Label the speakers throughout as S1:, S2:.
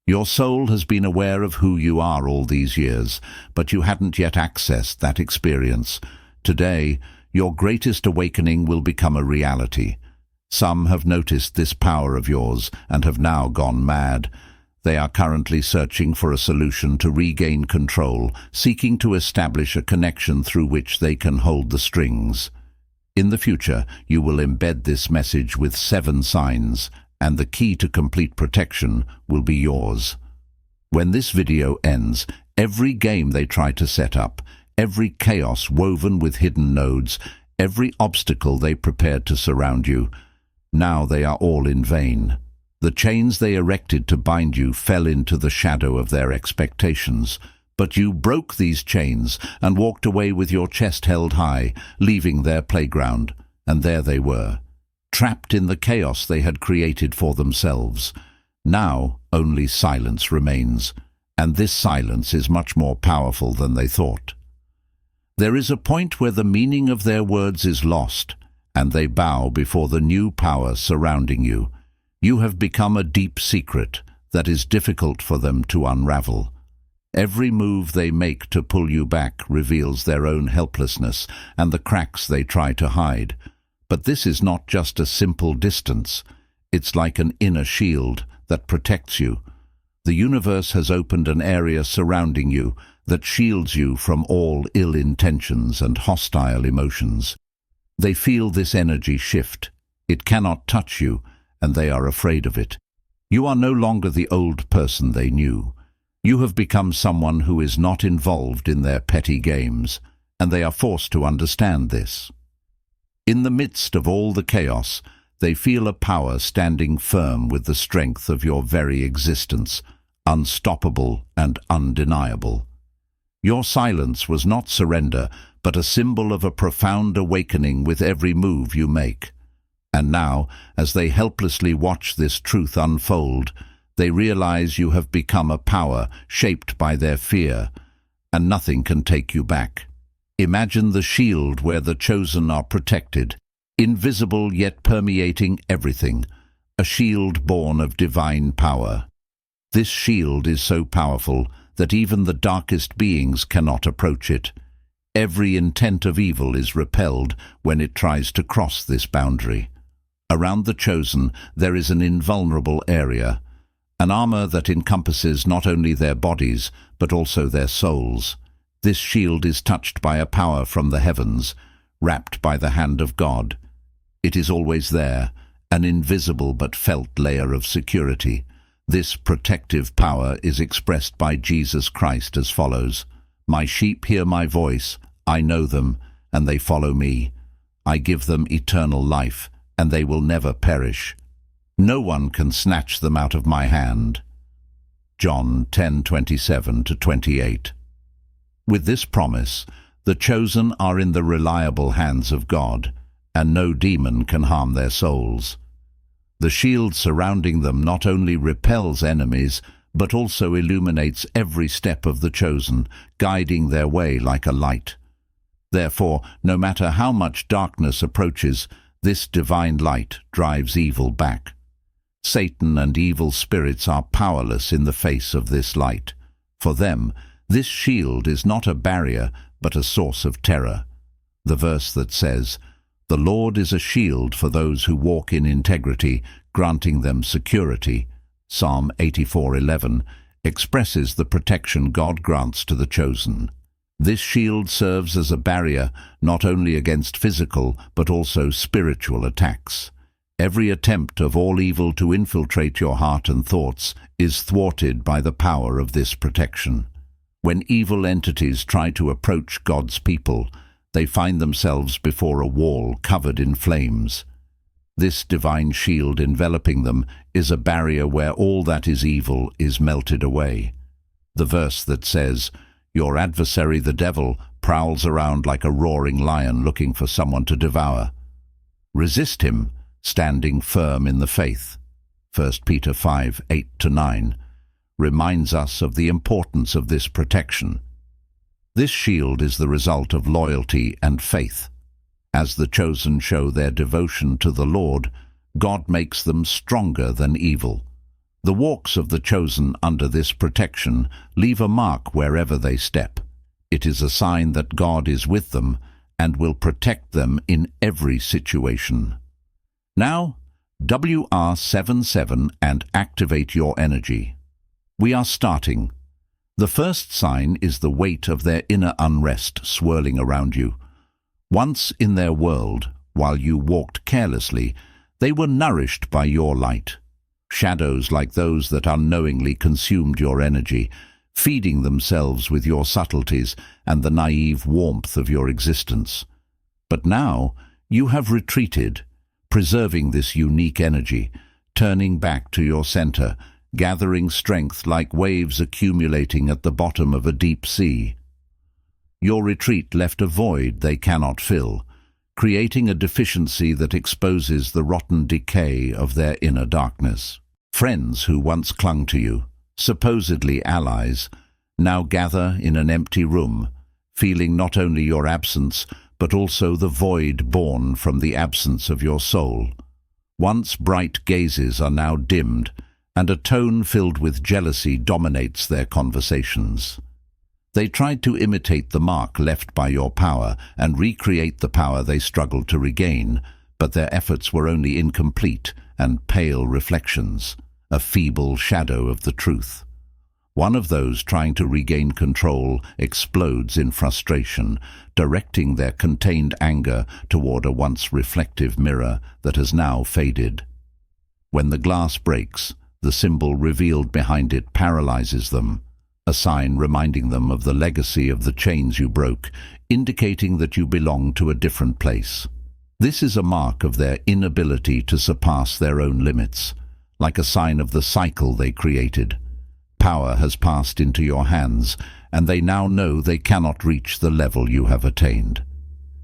S1: Your soul has been aware of who you are all these years, but you hadn't yet accessed that experience. Today, your greatest awakening will become a reality. Some have noticed this power of yours and have now gone mad. They are currently searching for a solution to regain control, seeking to establish a connection through which they can hold the strings. In the future, you will embed this message with 7 signs, and the key to complete protection will be yours. When this video ends, every game they try to set up, every chaos woven with hidden nodes, every obstacle they prepared to surround you, now they are all in vain. The chains they erected to bind you fell into the shadow of their expectations. But you broke these chains and walked away with your chest held high, leaving their playground. And there they were, trapped in the chaos they had created for themselves. Now only silence remains, and this silence is much more powerful than they thought. There is a point where the meaning of their words is lost, and they bow before the new power surrounding you. You have become a deep secret that is difficult for them to unravel. Every move they make to pull you back reveals their own helplessness and the cracks they try to hide. But this is not just a simple distance. It's like an inner shield that protects you. The universe has opened an area surrounding you that shields you from all ill intentions and hostile emotions. They feel this energy shift. It cannot touch you, and they are afraid of it. You are no longer the old person they knew. You have become someone who is not involved in their petty games, and they are forced to understand this. In the midst of all the chaos, they feel a power standing firm with the strength of your very existence, unstoppable and undeniable. Your silence was not surrender, but a symbol of a profound awakening with every move you make. And now, as they helplessly watch this truth unfold, they realize you have become a power shaped by their fear, and nothing can take you back. Imagine the shield where the chosen are protected, invisible yet permeating everything, a shield born of divine power. This shield is so powerful that even the darkest beings cannot approach it. Every intent of evil is repelled when it tries to cross this boundary. Around the chosen there is an invulnerable area, an armor that encompasses not only their bodies but also their souls. This shield is touched by a power from the heavens, wrapped by the hand of God. It is always there, an invisible but felt layer of security. This protective power is expressed by Jesus Christ as follows: "My sheep hear my voice, I know them, and they follow me. I give them eternal life, and they will never perish. No one can snatch them out of my hand." John 10:27-28. With this promise, the chosen are in the reliable hands of God, and no demon can harm their souls. The shield surrounding them not only repels enemies, but also illuminates every step of the chosen, guiding their way like a light. Therefore, no matter how much darkness approaches, this divine light drives evil back. Satan and evil spirits are powerless in the face of this light. For them, this shield is not a barrier, but a source of terror. The verse that says, "The Lord is a shield for those who walk in integrity, granting them security," Psalm 84:11, expresses the protection God grants to the chosen. This shield serves as a barrier not only against physical but also spiritual attacks. Every attempt of all evil to infiltrate your heart and thoughts is thwarted by the power of this protection. When evil entities try to approach God's people, they find themselves before a wall covered in flames. This divine shield enveloping them is a barrier where all that is evil is melted away. The verse that says, "Your adversary the devil prowls around like a roaring lion looking for someone to devour. Resist him, standing firm in the faith," 1 Peter 5:8-9, reminds us of the importance of this protection. This shield is the result of loyalty and faith. As the chosen show their devotion to the Lord, God makes them stronger than evil. The walks of the chosen under this protection leave a mark wherever they step. It is a sign that God is with them and will protect them in every situation. Now, WR77 and activate your energy. We are starting. The first sign is the weight of their inner unrest swirling around you. Once in their world, while you walked carelessly, they were nourished by your light. Shadows like those that unknowingly consumed your energy, feeding themselves with your subtleties and the naive warmth of your existence. But now you have retreated, preserving this unique energy, turning back to your center, gathering strength like waves accumulating at the bottom of a deep sea. Your retreat left a void they cannot fill, creating a deficiency that exposes the rotten decay of their inner darkness. Friends who once clung to you, supposedly allies, now gather in an empty room, feeling not only your absence, but also the void born from the absence of your soul. Once bright gazes are now dimmed, and a tone filled with jealousy dominates their conversations. They tried to imitate the mark left by your power and recreate the power they struggled to regain, but their efforts were only incomplete and pale reflections, a feeble shadow of the truth. One of those trying to regain control explodes in frustration, directing their contained anger toward a once reflective mirror that has now faded. When the glass breaks, the symbol revealed behind it paralyzes them, a sign reminding them of the legacy of the chains you broke, indicating that you belong to a different place. This is a mark of their inability to surpass their own limits, like a sign of the cycle they created. Power has passed into your hands, and they now know they cannot reach the level you have attained.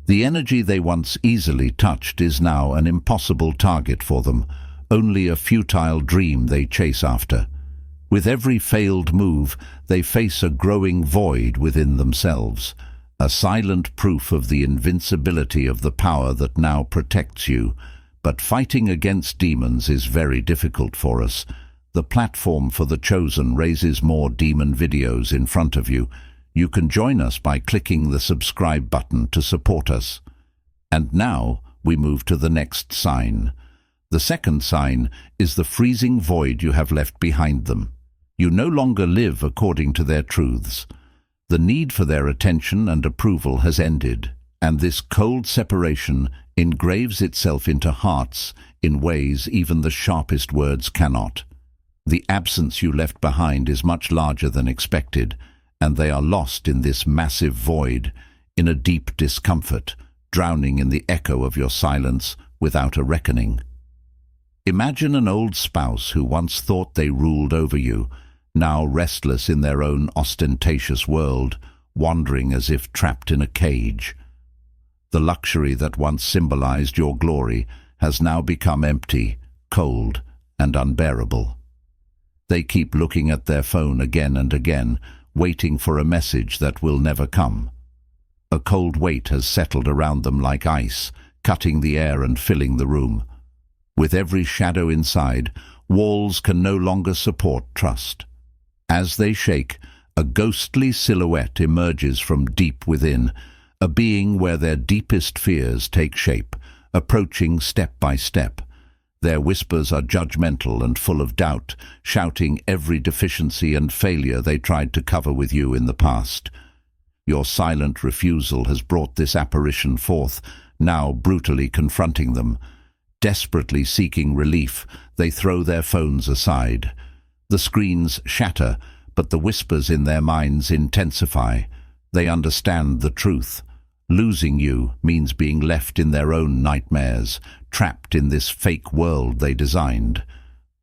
S1: The energy they once easily touched is now an impossible target for them, only a futile dream they chase after. With every failed move, they face a growing void within themselves, a silent proof of the invincibility of the power that now protects you. But fighting against demons is very difficult for us. The platform for the chosen raises more demon videos in front of you. You can join us by clicking the subscribe button to support us. And now we move to the next sign. The second sign is the freezing void you have left behind them. You no longer live according to their truths. The need for their attention and approval has ended, and this cold separation engraves itself into hearts in ways even the sharpest words cannot. The absence you left behind is much larger than expected, and they are lost in this massive void, in a deep discomfort, drowning in the echo of your silence without a reckoning. Imagine an old spouse who once thought they ruled over you, now restless in their own ostentatious world, wandering as if trapped in a cage. The luxury that once symbolized your glory has now become empty, cold, and unbearable. They keep looking at their phone again and again, waiting for a message that will never come. A cold weight has settled around them like ice, cutting the air and filling the room. With every shadow inside, walls can no longer support trust. As they shake, a ghostly silhouette emerges from deep within, a being where their deepest fears take shape, approaching step by step. Their whispers are judgmental and full of doubt, shouting every deficiency and failure they tried to cover with you in the past. Your silent refusal has brought this apparition forth, now brutally confronting them. Desperately seeking relief, they throw their phones aside. The screens shatter, but the whispers in their minds intensify. They understand the truth. Losing you means being left in their own nightmares, trapped in this fake world they designed.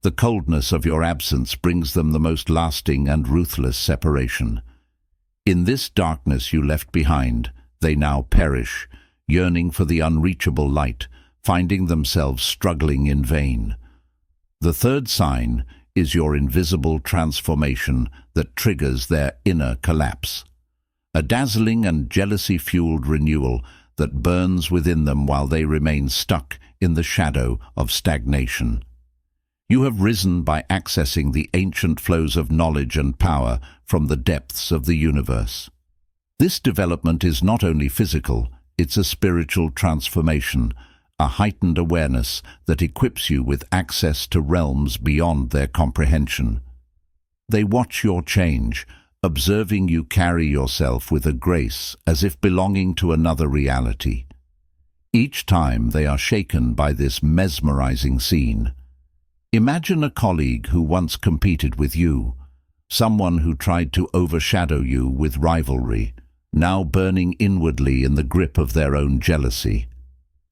S1: The coldness of your absence brings them the most lasting and ruthless separation. In this darkness you left behind, they now perish, yearning for the unreachable light, finding themselves struggling in vain. The third sign is your invisible transformation that triggers their inner collapse. A dazzling and jealousy-fueled renewal that burns within them while they remain stuck in the shadow of stagnation. You have risen by accessing the ancient flows of knowledge and power from the depths of the universe. This development is not only physical, it's a spiritual transformation, a heightened awareness that equips you with access to realms beyond their comprehension. They watch your change, observing you carry yourself with a grace as if belonging to another reality. Each time they are shaken by this mesmerizing scene. Imagine a colleague who once competed with you, someone who tried to overshadow you with rivalry, now burning inwardly in the grip of their own jealousy.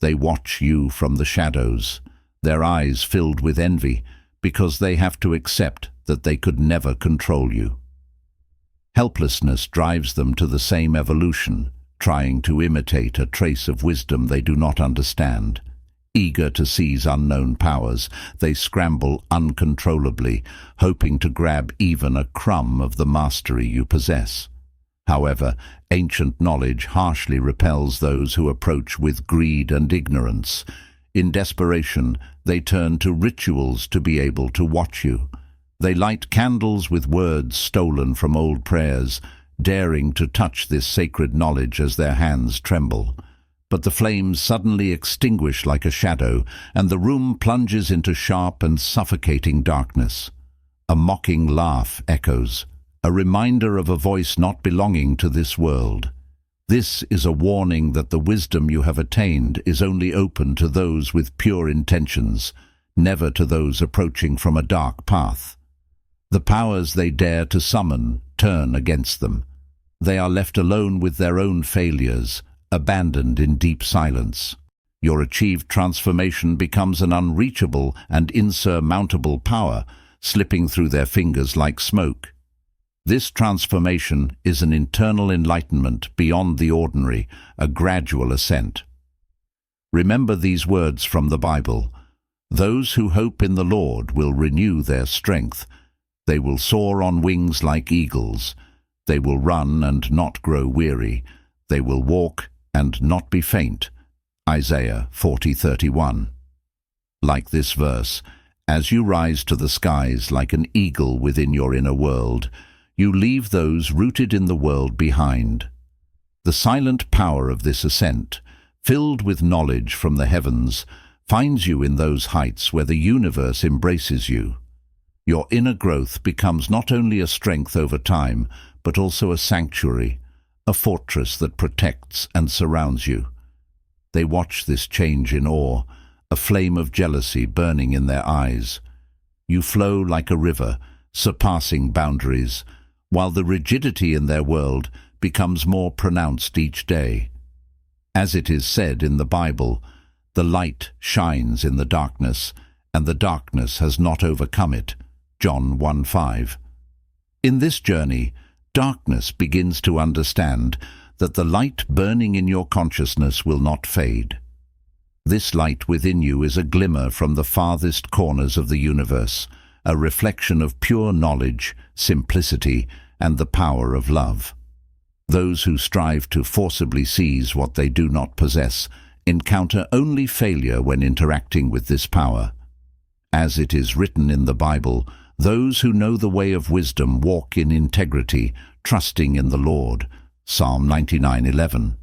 S1: They watch you from the shadows, their eyes filled with envy, because they have to accept that they could never control you. Helplessness drives them to the same evolution, trying to imitate a trace of wisdom they do not understand. Eager to seize unknown powers, they scramble uncontrollably, hoping to grab even a crumb of the mastery you possess. However, ancient knowledge harshly repels those who approach with greed and ignorance. In desperation, they turn to rituals to be able to watch you. They light candles with words stolen from old prayers, daring to touch this sacred knowledge as their hands tremble. But the flames suddenly extinguish like a shadow, and the room plunges into sharp and suffocating darkness. A mocking laugh echoes, a reminder of a voice not belonging to this world. This is a warning that the wisdom you have attained is only open to those with pure intentions, never to those approaching from a dark path. The powers they dare to summon turn against them. They are left alone with their own failures, abandoned in deep silence. Your achieved transformation becomes an unreachable and insurmountable power, slipping through their fingers like smoke. This transformation is an internal enlightenment beyond the ordinary, a gradual ascent. Remember these words from the Bible. Those who hope in the Lord will renew their strength. They will soar on wings like eagles. They will run and not grow weary. They will walk and not be faint. Isaiah 40:31. Like this verse, as you rise to the skies like an eagle within your inner world, you leave those rooted in the world behind. The silent power of this ascent, filled with knowledge from the heavens, finds you in those heights where the universe embraces you. Your inner growth becomes not only a strength over time, but also a sanctuary, a fortress that protects and surrounds you. They watch this change in awe, a flame of jealousy burning in their eyes. You flow like a river, surpassing boundaries, while the rigidity in their world becomes more pronounced each day. As it is said in the Bible, the light shines in the darkness, and the darkness has not overcome it. John 1:5. In this journey, darkness begins to understand that the light burning in your consciousness will not fade. This light within you is a glimmer from the farthest corners of the universe, a reflection of pure knowledge, simplicity, and the power of love. Those who strive to forcibly seize what they do not possess encounter only failure when interacting with this power. As it is written in the Bible, those who know the way of wisdom walk in integrity, trusting in the Lord. Psalm 99:11.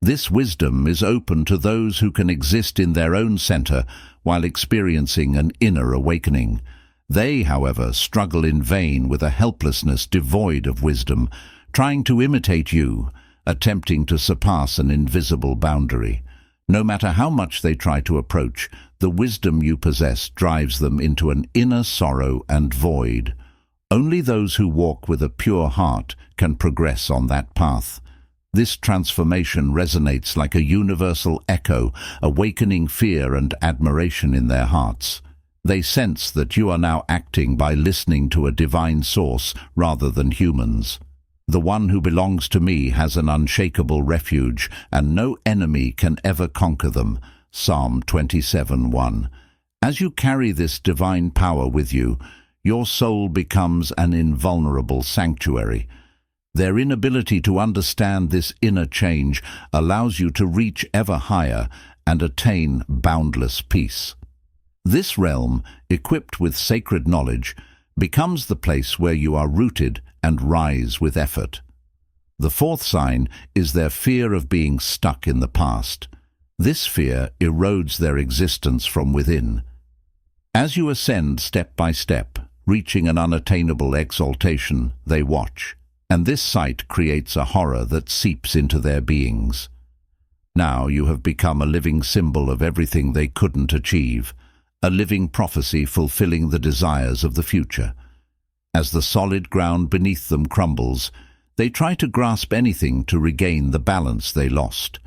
S1: This wisdom is open to those who can exist in their own center while experiencing an inner awakening. They, however, struggle in vain with a helplessness devoid of wisdom, trying to imitate you, attempting to surpass an invisible boundary. No matter how much they try to approach, the wisdom you possess drives them into an inner sorrow and void. Only those who walk with a pure heart can progress on that path. This transformation resonates like a universal echo, awakening fear and admiration in their hearts. They sense that you are now acting by listening to a divine source rather than humans. The one who belongs to me has an unshakable refuge, and no enemy can ever conquer them. Psalm 27:1. As you carry this divine power with you, your soul becomes an invulnerable sanctuary. Their inability to understand this inner change allows you to reach ever higher and attain boundless peace. This realm, equipped with sacred knowledge, becomes the place where you are rooted and rise with effort. The fourth sign is their fear of being stuck in the past. This fear erodes their existence from within. As you ascend step by step, reaching an unattainable exaltation, they watch, and this sight creates a horror that seeps into their beings. Now you have become a living symbol of everything they couldn't achieve, a living prophecy fulfilling the desires of the future. As the solid ground beneath them crumbles, they try to grasp anything to regain the balance they lost.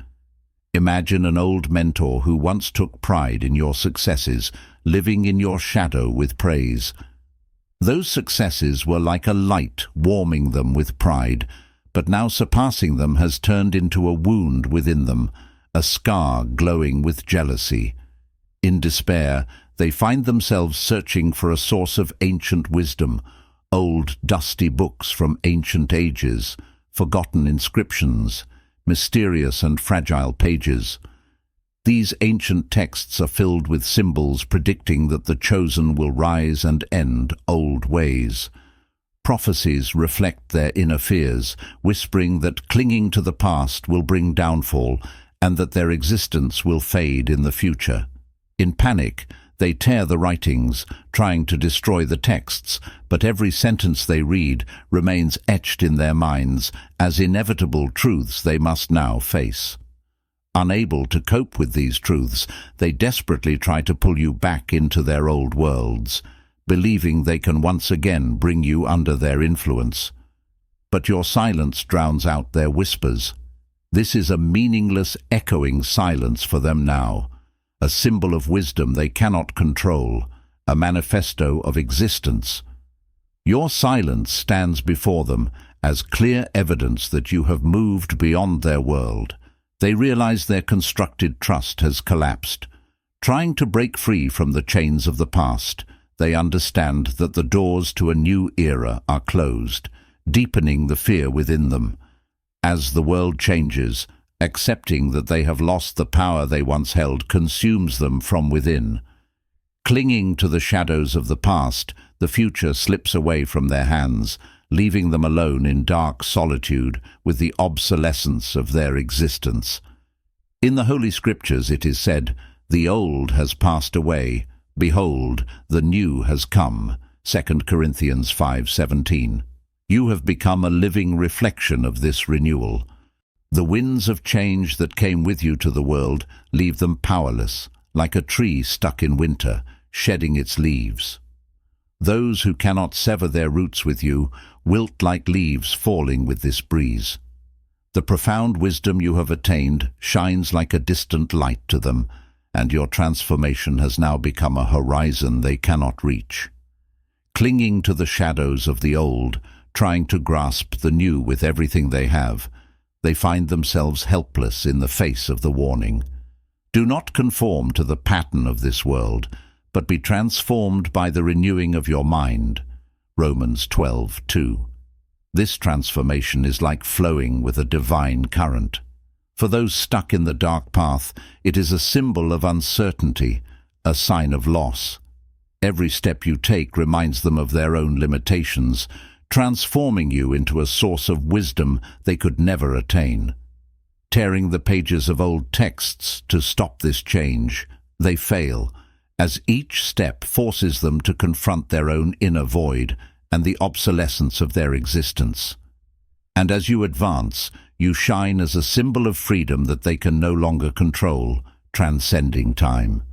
S1: Imagine an old mentor who once took pride in your successes, living in your shadow with praise. Those successes were like a light warming them with pride, but now surpassing them has turned into a wound within them, a scar glowing with jealousy. In despair, they find themselves searching for a source of ancient wisdom, old dusty books from ancient ages, forgotten inscriptions, mysterious and fragile pages. These ancient texts are filled with symbols predicting that the chosen will rise and end old ways. Prophecies reflect their inner fears, whispering that clinging to the past will bring downfall and that their existence will fade in the future. In panic, they tear the writings, trying to destroy the texts, but every sentence they read remains etched in their minds as inevitable truths they must now face. Unable to cope with these truths, they desperately try to pull you back into their old worlds, believing they can once again bring you under their influence. But your silence drowns out their whispers. This is a meaningless, echoing silence for them now, a symbol of wisdom they cannot control, a manifesto of existence. Your silence stands before them as clear evidence that you have moved beyond their world. They realize their constructed trust has collapsed. Trying to break free from the chains of the past, they understand that the doors to a new era are closed, deepening the fear within them. As the world changes, accepting that they have lost the power they once held consumes them from within. Clinging to the shadows of the past, the future slips away from their hands, leaving them alone in dark solitude with the obsolescence of their existence. In the Holy Scriptures it is said, "The old has passed away, behold, the new has come." 2 Corinthians 5:17. You have become a living reflection of this renewal. The winds of change that came with you to the world leave them powerless, like a tree stuck in winter, shedding its leaves. Those who cannot sever their roots with you wilt like leaves falling with this breeze. The profound wisdom you have attained shines like a distant light to them, and your transformation has now become a horizon they cannot reach. Clinging to the shadows of the old, trying to grasp the new with everything they have, they find themselves helpless in the face of the warning. Do not conform to the pattern of this world, but be transformed by the renewing of your mind. Romans 12:2. This transformation is like flowing with a divine current. For those stuck in the dark path, it is a symbol of uncertainty, a sign of loss. Every step you take reminds them of their own limitations, transforming you into a source of wisdom they could never attain. Tearing the pages of old texts to stop this change, they fail, as each step forces them to confront their own inner void and the obsolescence of their existence. And as you advance, you shine as a symbol of freedom that they can no longer control, transcending time.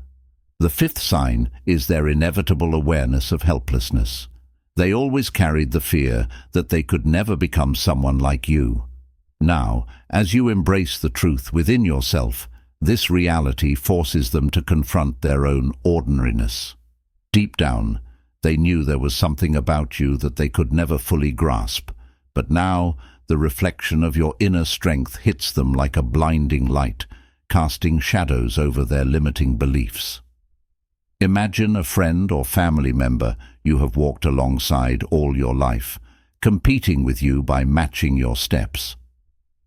S1: The fifth sign is their inevitable awareness of helplessness. They always carried the fear that they could never become someone like you. Now, as you embrace the truth within yourself, this reality forces them to confront their own ordinariness. Deep down, they knew there was something about you that they could never fully grasp, but now the reflection of your inner strength hits them like a blinding light, casting shadows over their limiting beliefs. Imagine a friend or family member you have walked alongside all your life, competing with you by matching your steps.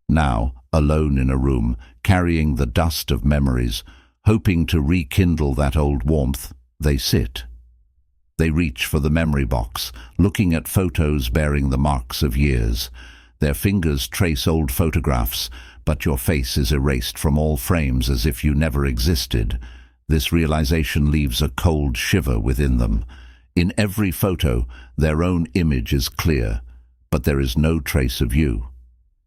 S1: Now, alone in a room, carrying the dust of memories, hoping to rekindle that old warmth, They sit. They reach for the memory box, looking at photos bearing the marks of years. Their fingers trace old photographs, but your face is erased from all frames as if you never existed. This realization leaves a cold shiver within them. In every photo, their own image is clear, but there is no trace of you.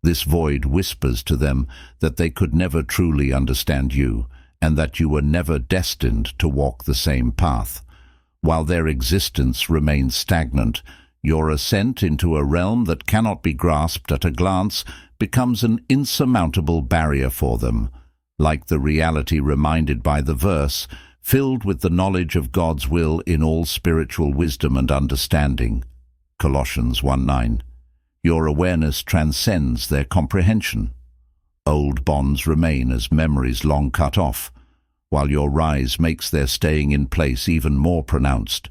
S1: This void whispers to them that they could never truly understand you, and that you were never destined to walk the same path. While their existence remains stagnant, your ascent into a realm that cannot be grasped at a glance becomes an insurmountable barrier for them, like the reality reminded by the verse, filled with the knowledge of God's will in all spiritual wisdom and understanding. Colossians 1:9. Your awareness transcends their comprehension. Old bonds remain as memories long cut off, while your rise makes their staying in place even more pronounced.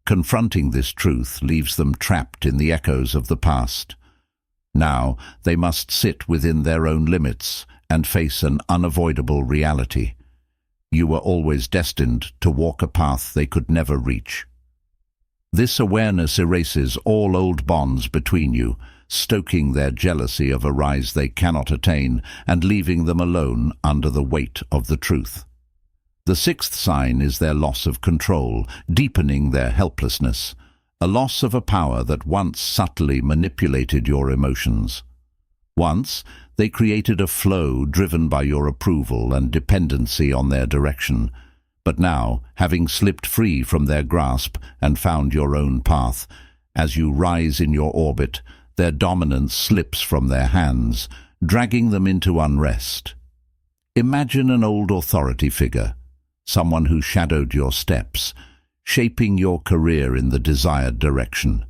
S1: Confronting this truth leaves them trapped in the echoes of the past. Now they must sit within their own limits and face an unavoidable reality. You were always destined to walk a path they could never reach. This awareness erases all old bonds between you, stoking their jealousy of a rise they cannot attain and leaving them alone under the weight of the truth. The sixth sign is their loss of control, deepening their helplessness, a loss of a power that once subtly manipulated your emotions. Once, they created a flow driven by your approval and dependency on their direction, but now, having slipped free from their grasp and found your own path, as you rise in your orbit, their dominance slips from their hands, dragging them into unrest. Imagine an old authority figure, someone who shadowed your steps, shaping your career in the desired direction.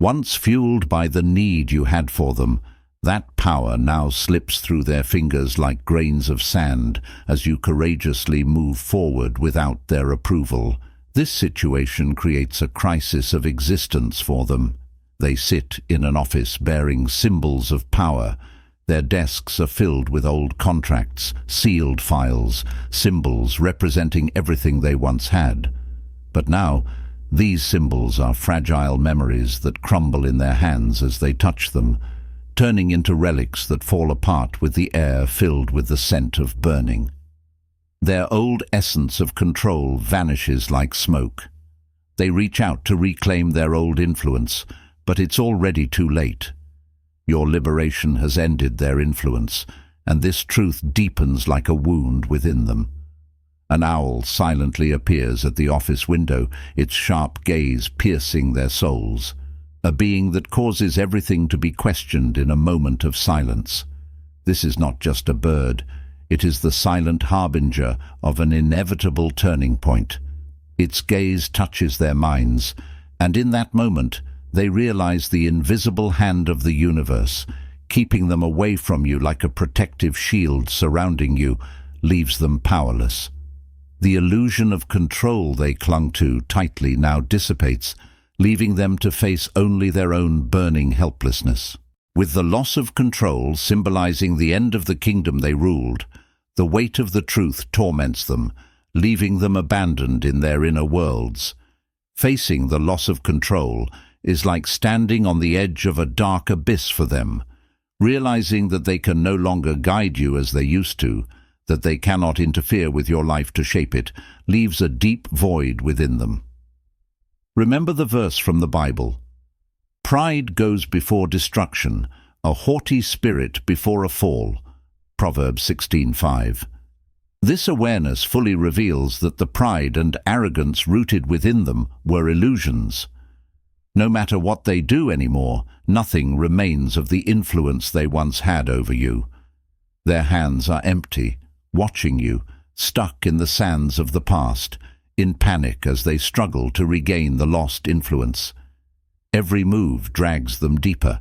S1: Once fueled by the need you had for them, that power now slips through their fingers like grains of sand as you courageously move forward without their approval. This situation creates a crisis of existence for them. They sit in an office bearing symbols of power. Their desks are filled with old contracts, sealed files, symbols representing everything they once had. But now, these symbols are fragile memories that crumble in their hands as they touch them, turning into relics that fall apart with the air filled with the scent of burning. Their old essence of control vanishes like smoke. They reach out to reclaim their old influence, but it's already too late. Your liberation has ended their influence, and this truth deepens like a wound within them. An owl silently appears at the office window, its sharp gaze piercing their souls. A being that causes everything to be questioned in a moment of silence. This is not just a bird, it is the silent harbinger of an inevitable turning point. Its gaze touches their minds, and in that moment they realize the invisible hand of the universe, keeping them away from you like a protective shield surrounding you, leaves them powerless. The illusion of control they clung to tightly now dissipates, leaving them to face only their own burning helplessness. With the loss of control symbolizing the end of the kingdom they ruled, the weight of the truth torments them, leaving them abandoned in their inner worlds. Facing the loss of control is like standing on the edge of a dark abyss for them, realizing that they can no longer guide you as they used to, that they cannot interfere with your life to shape it, leaves a deep void within them. Remember the verse from the Bible. Pride goes before destruction, a haughty spirit before a fall. Proverbs 16:5. This awareness fully reveals that the pride and arrogance rooted within them were illusions. No matter what they do anymore, nothing remains of the influence they once had over you. Their hands are empty, watching you, stuck in the sands of the past, in panic as they struggle to regain the lost influence. Every move drags them deeper.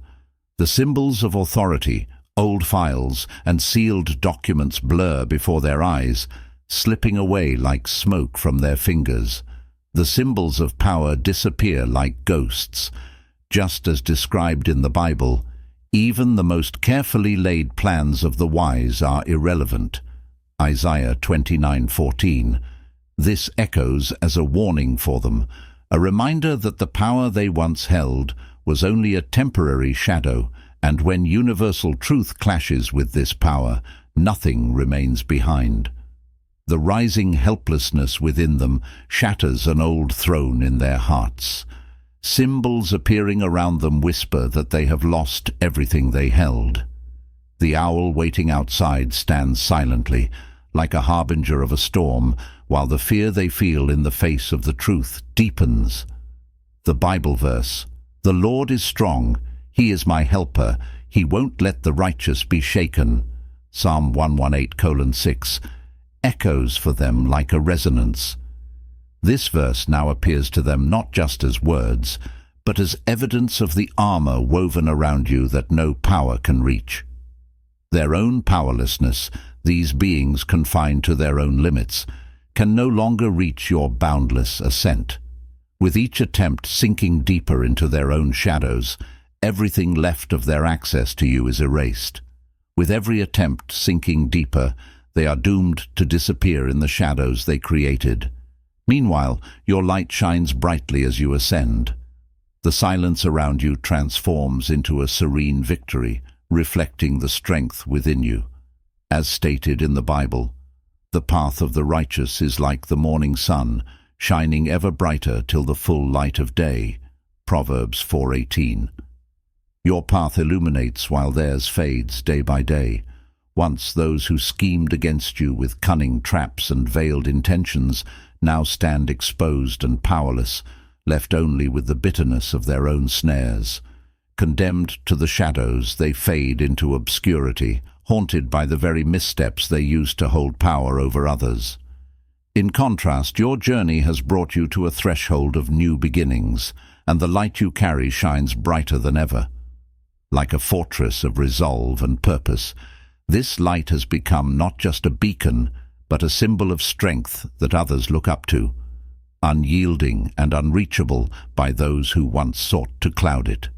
S1: The symbols of authority, old files, and sealed documents blur before their eyes, slipping away like smoke from their fingers. The symbols of power disappear like ghosts. Just as described in the Bible, even the most carefully laid plans of the wise are irrelevant. Isaiah 29:14. This echoes as a warning for them, a reminder that the power they once held was only a temporary shadow, and when universal truth clashes with this power, nothing remains behind. The rising helplessness within them shatters an old throne in their hearts. Symbols appearing around them whisper that they have lost everything they held. The owl waiting outside stands silently, like a harbinger of a storm, while the fear they feel in the face of the truth deepens. The Bible verse, "The Lord is strong, He is my helper, He won't let the righteous be shaken," Psalm 118:6, echoes for them like a resonance. This verse now appears to them not just as words, but as evidence of the armor woven around you that no power can reach. Their own powerlessness, these beings confined to their own limits, can no longer reach your boundless ascent. With each attempt sinking deeper into their own shadows, everything left of their access to you is erased. With every attempt sinking deeper, they are doomed to disappear in the shadows they created. Meanwhile, your light shines brightly as you ascend. The silence around you transforms into a serene victory, reflecting the strength within you. As stated in the Bible, "The path of the righteous is like the morning sun, shining ever brighter till the full light of day." Proverbs 4:18. Your path illuminates while theirs fades day by day. Once those who schemed against you with cunning traps and veiled intentions now stand exposed and powerless, left only with the bitterness of their own snares. Condemned to the shadows, they fade into obscurity, haunted by the very missteps they used to hold power over others. In contrast, your journey has brought you to a threshold of new beginnings, and the light you carry shines brighter than ever. Like a fortress of resolve and purpose, this light has become not just a beacon, but a symbol of strength that others look up to, unyielding and unreachable by those who once sought to cloud it.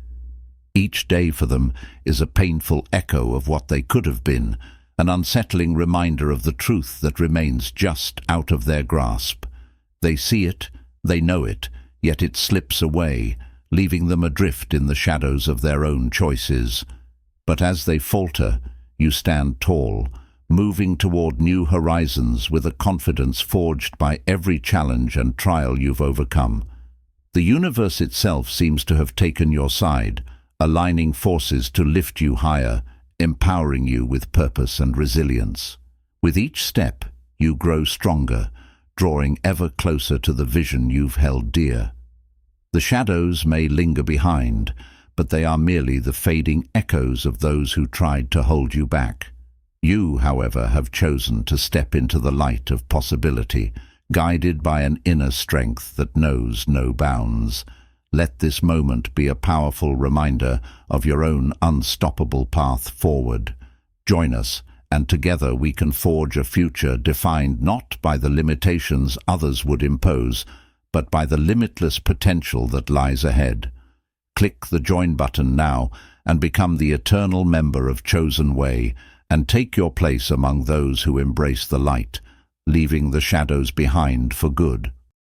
S1: Each day for them is a painful echo of what they could have been, an unsettling reminder of the truth that remains just out of their grasp. They see it, they know it, yet it slips away, leaving them adrift in the shadows of their own choices. But as they falter, you stand tall, moving toward new horizons with a confidence forged by every challenge and trial you've overcome. The universe itself seems to have taken your side, aligning forces to lift you higher, empowering you with purpose and resilience. With each step, you grow stronger, drawing ever closer to the vision you've held dear. The shadows may linger behind, but they are merely the fading echoes of those who tried to hold you back. You, however, have chosen to step into the light of possibility, guided by an inner strength that knows no bounds. Let this moment be a powerful reminder of your own unstoppable path forward. Join us, and together we can forge a future defined not by the limitations others would impose, but by the limitless potential that lies ahead. Click the Join button now and become the eternal member of Chosen Way, and take your place among those who embrace the light, leaving the shadows behind for good.